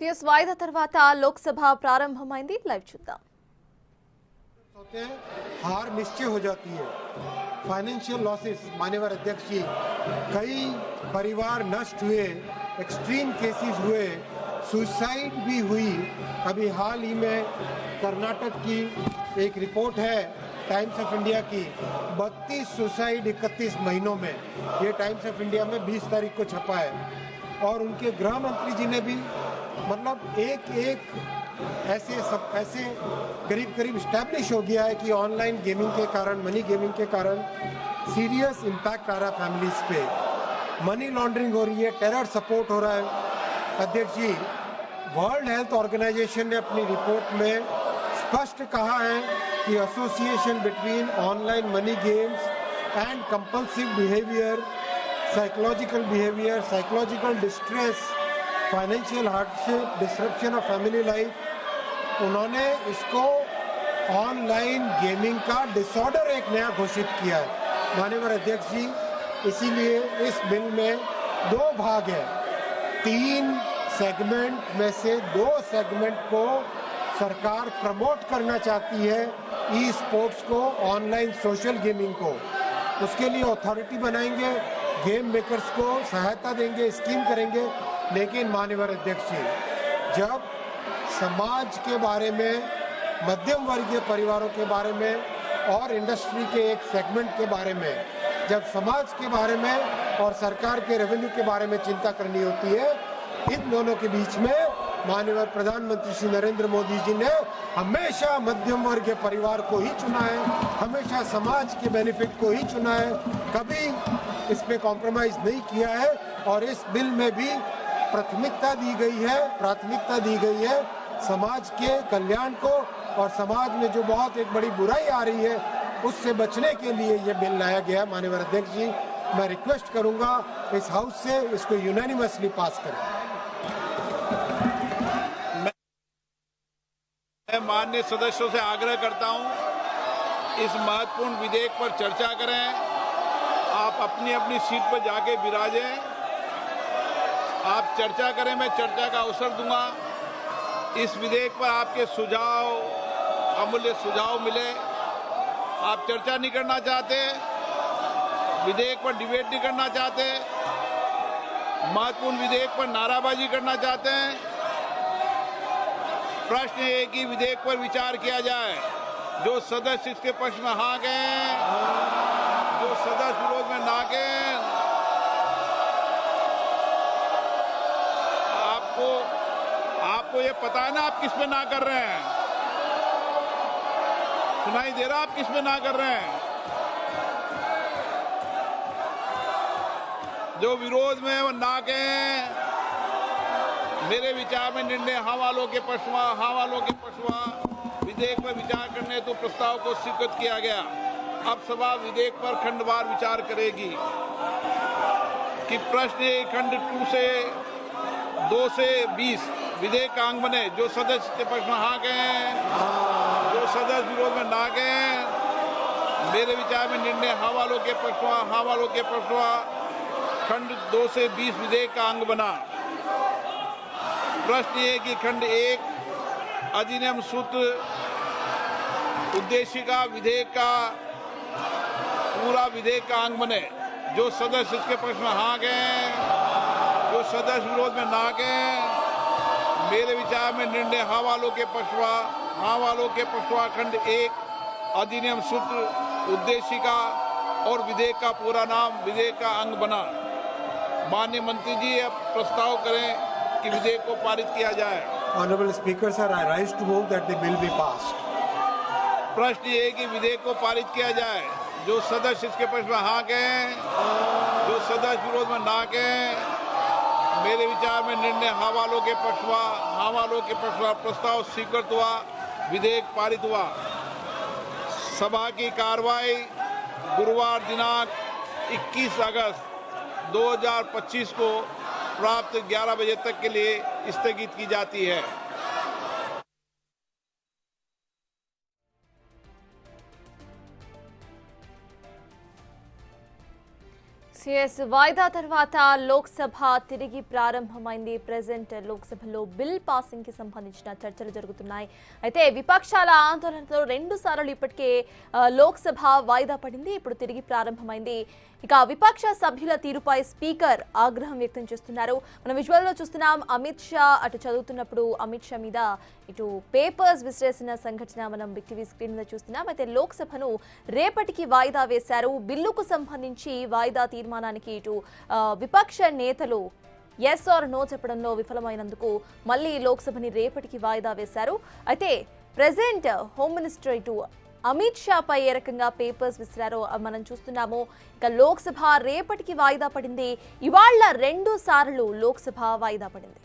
TS వాయిదా తర్వాత లోక్సభ ప్రారంభమైంది. లైవ్ చూద్దాం. होते हैं, हार निश्चय हो जाती है। फाइनेंशियल लॉसेस, माननीय अध्यक्ष जी, कई परिवार नष्ट हुए, एक्सट्रीम केसेस हुए, सुसाइड भी हुई। अभी हाल ही में कर्नाटक की एक रिपोर्ट है टाइम्स ऑफ इंडिया की, 32 सुसाइड 31 महीनों में। ये टाइम्स ऑफ इंडिया में 20 तारीख को छपा है। और उनके गृह मंत्री जी ने भी मतलब एक ऐसे करीब स्टैब्लिश हो गया है कि ऑनलाइन गेमिंग के कारण, मनी गेमिंग के कारण सीरियस इम्पैक्ट आ रहा है फैमिलीज पे, मनी लॉन्ड्रिंग हो रही है, टेरर सपोर्ट हो रहा है। अध्यक्ष जी, वर्ल्ड हेल्थ ऑर्गेनाइजेशन ने अपनी रिपोर्ट में स्पष्ट कहा है कि association between online money games and compulsive behaviour, psychological distress, financial hardship, disruption of family life, उन्होंने इसको ऑनलाइन गेमिंग का डिसऑर्डर एक नया घोषित किया है। माननीय अध्यक्ष जी, इसीलिए इस बिल में 2 भाग है। 3 सेगमेंट में से 2 सेगमेंट को सरकार प्रमोट करना चाहती है, ई स्पोर्ट्स को, ऑनलाइन सोशल गेमिंग को। उसके लिए अथॉरिटी बनाएंगे, गेम मेकर्स को सहायता देंगे, स्कीम करेंगे। लेकिन माननीय अध्यक्ष जी, जब समाज के बारे में, मध्यम वर्गीय परिवारों के बारे में और इंडस्ट्री के एक सेगमेंट के बारे में, जब समाज के बारे में और सरकार के रेवेन्यू के बारे में चिंता करनी होती है, इन दोनों के बीच में माननीय प्रधानमंत्री श्री नरेंद्र मोदी जी ने हमेशा मध्यम वर्गीय परिवार को ही चुना है, हमेशा समाज के बेनिफिट को ही चुना है, कभी इस पे कॉम्प्रोमाइज नहीं किया है। और इस बिल में भी प्राथमिकता दी गई है समाज के कल्याण को, और समाज में जो बहुत एक बड़ी बुराई आ रही है उससे बचने के लिए ये बिल लाया गया। माननीय अध्यक्ष जी, मैं रिक्वेस्ट करूंगा इस हाउस से इसको यूनानिमसली पास करें। मैं माननीय सदस्यों से आग्रह करता हूं, इस महत्वपूर्ण विधेयक पर चर्चा करें। आप अपनी अपनी सीट पर जाके विराजें, आप चर्चा करें, मैं चर्चा का अवसर दूंगा। इस विधेयक पर आपके सुझाव, अमूल्य सुझाव मिले। आप चर्चा नहीं करना चाहते, विधेयक पर डिबेट नहीं करना चाहते, महत्वपूर्ण विधेयक पर नाराबाजी करना चाहते हैं। प्रश्न है कि विधेयक पर विचार किया जाए। जो सदस्य इसके पक्ष में हाँ गए, जो सदस्य विरोध में ना गए, आपको ये पता है ना आप किस पे ना कर रहे हैं? सुनाई दे रहा आप किस पे ना कर रहे हैं? जो विरोध में वो ना गए, मेरे विचार में निर्णय हाँ वालों के पक्ष में विधेयक पर विचार करने तो प्रस्ताव को स्वीकृत किया गया। अब सभा विधेयक पर खंडवार विचार करेगी। कि प्रश्न खंड 2 से 20 विधेयक का अंग बने। जो सदस्य के पक्ष में हाँ गए, जो सदस्य विरोध में ना गए, मेरे विचार में निर्णय हाँ वालों के पक्ष में खंड 2 से 20 विधेयक का अंग बना। प्रश्न ये कि खंड 1 अधिनियम सूत्र उद्देशिका विधेयक का पूरा विधेयक का अंग बने। जो सदस्य इसके पक्ष में हाँ गए, जो सदस्य विरोध में ना गए, मेरे विचार में निर्णय हाँ वालों के पक्ष में खंड 1 अधिनियम सूत्र उद्देशिका और विधेयक का पूरा नाम विधेयक का अंग बना। माननीय मंत्री जी अब प्रस्ताव करें कि विधेयक को पारित किया जाए। Honourable speaker sir, I rise to move that the bill be passed. प्रश्न ये है कि विधेयक को पारित किया जाए। जो सदस्य इसके पक्ष में हाँ गए, जो सदस्य विरोध में ना गए, मेरे विचार में निर्णय हाँ वालों के पक्ष में प्रस्ताव स्वीकृत हुआ, विधेयक पारित हुआ। सभा की कार्रवाई गुरुवार दिनांक 21 अगस्त 2025 को प्राप्त 11 बजे तक के लिए स्थगित की जाती है। సిఎస్ వాయిదా తర్వాత లోక్సభ తిరిగి ప్రారంభమైంది. ప్రెజెంట్ లోక్సభలో బిల్ పాసింగ్ కి సంబంధించిన చర్చలు జరుగుతున్నాయి. అయితే విపక్షాల ఆందోళనతో 2 సార్లు ఇప్పటికే లోక్సభ వాయిదా పడింది. ఇప్పుడు తిరిగి ప్రారంభమైంది. ఇక విపక్ష సభ్యుల తీరుపై స్పీకర్ ఆగ్రహం వ్యక్తం చేస్తున్నారు. మనం విజువల్లో చూస్తున్నాం. అమిత్ షా అటు చదువుతున్నప్పుడు అమిత్ షా మీద ఇటు పేపర్స్ విసిరేసిన సంఘటన మనం బిగ్ టీవీ స్క్రీన్ మీద చూస్తున్నాం. అయితే లోక్సభను రేపటికి వాయిదా వేశారు. బిల్లుకు సంబంధించి వాయిదా తీర్మానానికి ఇటు విపక్ష నేతలు ఎస్ ఆర్ నో చెప్పడంలో విఫలమైనందుకు మళ్ళీ లోక్సభని రేపటికి వాయిదా వేశారు. అయితే ప్రెజెంట్ హోమ్ మినిస్టర్ ఇటు అమిత్ షాపై ఏ రకంగా పేపర్స్ విసిరారో మనం చూస్తున్నాము. ఇక లోక్సభ రేపటికి వాయిదా పడింది. ఇవాళ 2 సార్లు లోక్సభ వాయిదా పడింది.